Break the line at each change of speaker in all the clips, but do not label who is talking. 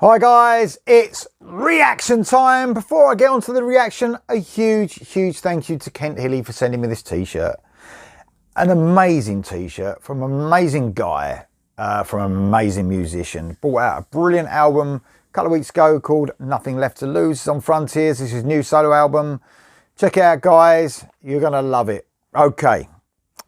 Hi guys, it's reaction time. Before I get on to the reaction, a huge thank you to Kent Hilly for sending me this t-shirt. An amazing t-shirt from an amazing guy, from an amazing musician. Brought out a brilliant album a couple of weeks ago called Nothing Left to Lose. It's on Frontiers. This is his new solo album. Check it out guys, you're gonna love it. Okay,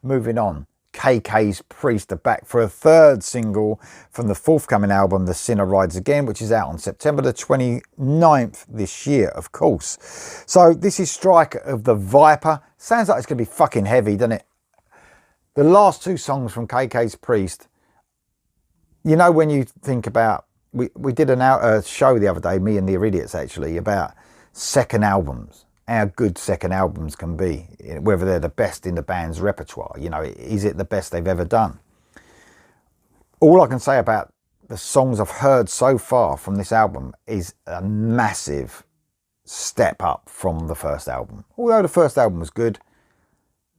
moving on. KK's Priest are back for a third single from the forthcoming album The Sinner Rides Again, which is out on September the 29th this year, of course. So this is Strike of the Viper. Sounds like it's going to be fucking heavy, doesn't it? The last two songs from KK's Priest, you know, when you think about, we did a show the other day, me and the Idiots actually, about second albums. How good second albums can be, whether they're the best in the band's repertoire. You know, is it the best they've ever done? All I can say about the songs I've heard so far from this album is a massive step up from the first album. Although the first album was good,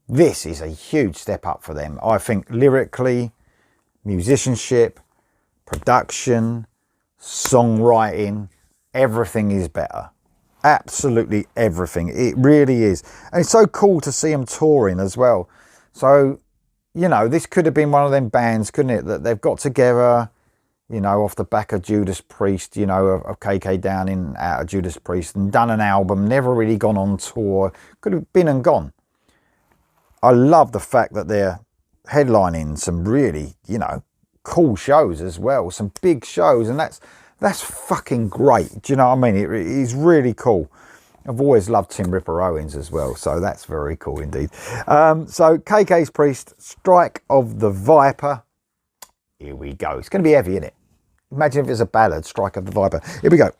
this is a huge step up for them. I think lyrically, musicianship, production, songwriting, everything is better. Absolutely everything. It really is. And it's so cool to see them touring as well. So, you know, this could have been one of them bands, couldn't it, that they've got together, you know, off the back of Judas Priest, you know, of KK down in out of Judas Priest, and done an album, never really gone on tour. Could have been and gone. I love the fact that they're headlining some really, you know, cool shows as well, some big shows, and that's fucking great. Do you know what I mean? It is really cool. I've always loved Tim Ripper Owens as well, so that's very cool indeed. So KK's Priest, Strike of the Viper. Here we go. It's going to be heavy, isn't it? Imagine if it's a ballad, Strike of the Viper. Here we go.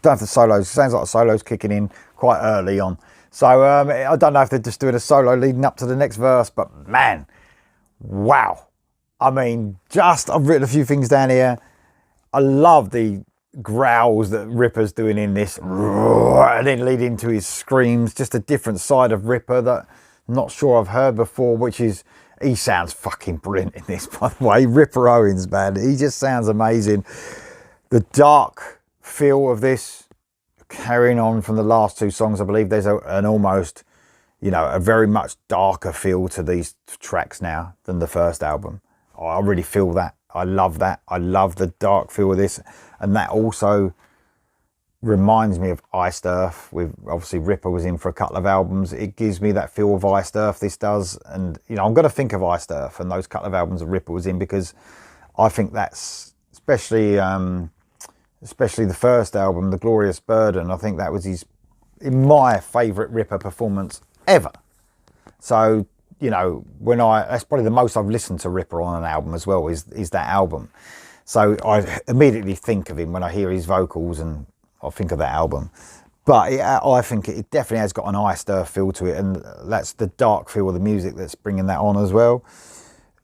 Don't have the solos. It sounds like the solos kicking in quite early on. So I don't know if they're just doing a solo leading up to the next verse, but man, wow. I mean, I've written a few things down here. I love the growls that Ripper's doing in this, and then leading to his screams. Just a different side of Ripper that I'm not sure I've heard before, which is, he sounds fucking brilliant in this, by the way. Ripper Owens, man, he just sounds amazing. The dark feel of this, carrying on from the last two songs, I believe there's an almost, you know, a very much darker feel to these tracks now than the first album. I really feel that. I love that. I love the dark feel of this, and that also reminds me of Iced Earth. With obviously Ripper was in for a couple of albums. It gives me that feel of Iced Earth, this does, and you know, I'm going to think of Iced Earth and those couple of albums that Ripper was in, because I think that's especially the first album, The Glorious Burden. I think that was my favourite Ripper performance ever. So you know, that's probably the most I've listened to Ripper on an album as well, is that album. So I immediately think of him when I hear his vocals, and I think of that album. but I think it definitely has got an Iced Earth feel to it, and that's the dark feel of the music that's bringing that on as well.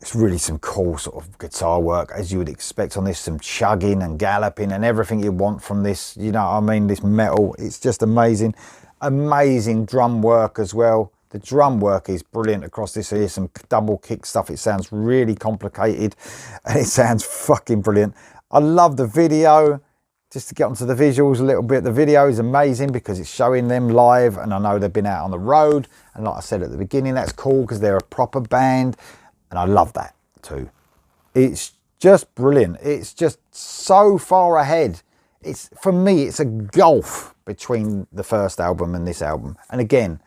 It's really some cool sort of guitar work, as you would expect on this, some chugging and galloping and everything you want from this, you know what I mean, this metal. It's just amazing. Amazing drum work as well. The drum work is brilliant across this. Here's some double kick stuff. It sounds really complicated and it sounds fucking brilliant. I love the video. Just to get onto the visuals a little bit, the video is amazing because it's showing them live, and I know they've been out on the road, and like I said at the beginning, that's cool because they're a proper band, and I love that too. It's just brilliant. It's just so far ahead. It's, for me, it's a gulf between the first album and this album. And again,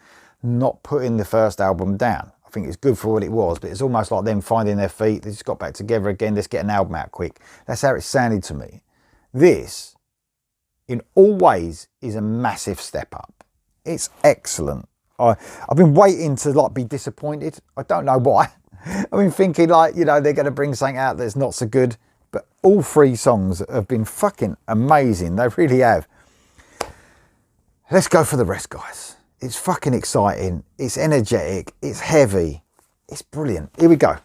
not putting the first album down. I think it's good for what it was, but it's almost like them finding their feet. They just got back together again. Let's get an album out quick. That's how it sounded to me. This, in all ways, is a massive step up. It's excellent. I've been waiting to like be disappointed. I don't know why. I've been thinking like, you know, they're going to bring something out that's not so good. But all three songs have been fucking amazing. They really have. Let's go for the rest, guys. It's fucking exciting. It's energetic. It's heavy. It's brilliant. Here we go.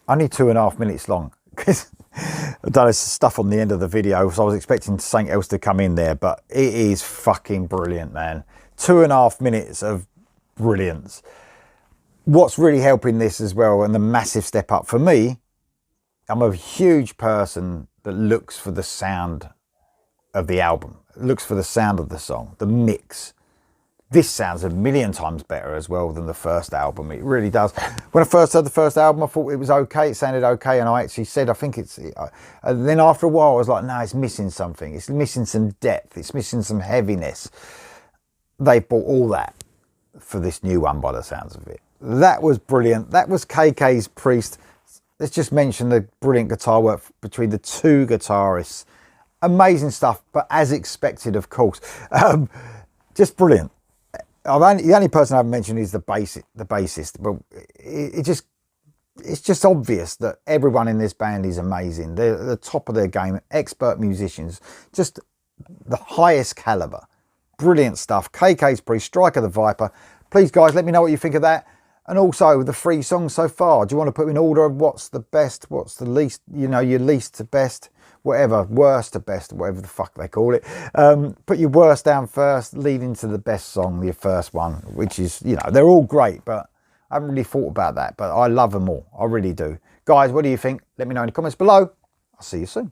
Only 2.5 minutes long because I've done this stuff on the end of the video, so I was expecting something else to come in there, but it is fucking brilliant, man. 2.5 minutes of brilliance. What's really helping this as well, and the massive step up for me, I'm a huge person that looks for the sound of the album, looks for the sound of the song, the mix. This sounds a million times better as well than the first album. It really does. When I first heard the first album, I thought it was okay. It sounded okay. And I actually said, I think it's... And then after a while, I was like, no, it's missing something. It's missing some depth. It's missing some heaviness. They brought all that for this new one by the sounds of it. That was brilliant. That was KK's Priest. Let's just mention the brilliant guitar work between the two guitarists. Amazing stuff, but as expected, of course. Just brilliant. The only person I haven't mentioned is the bassist, but it's just obvious that everyone in this band is amazing. They're at the top of their game, expert musicians, just the highest caliber. Brilliant stuff. KK's Priest, Strike of the Viper. Please, guys, let me know what you think of that. And also the 3 songs so far. Do you want to put them in order of what's the best, what's the least, you know, your least to best? Whatever, worst to best, whatever the fuck they call it. Put your worst down first, leading to the best song, your first one, which is, you know, they're all great, but I haven't really thought about that, but I love them all. I really do. Guys, what do you think? Let me know in the comments below. I'll see you soon.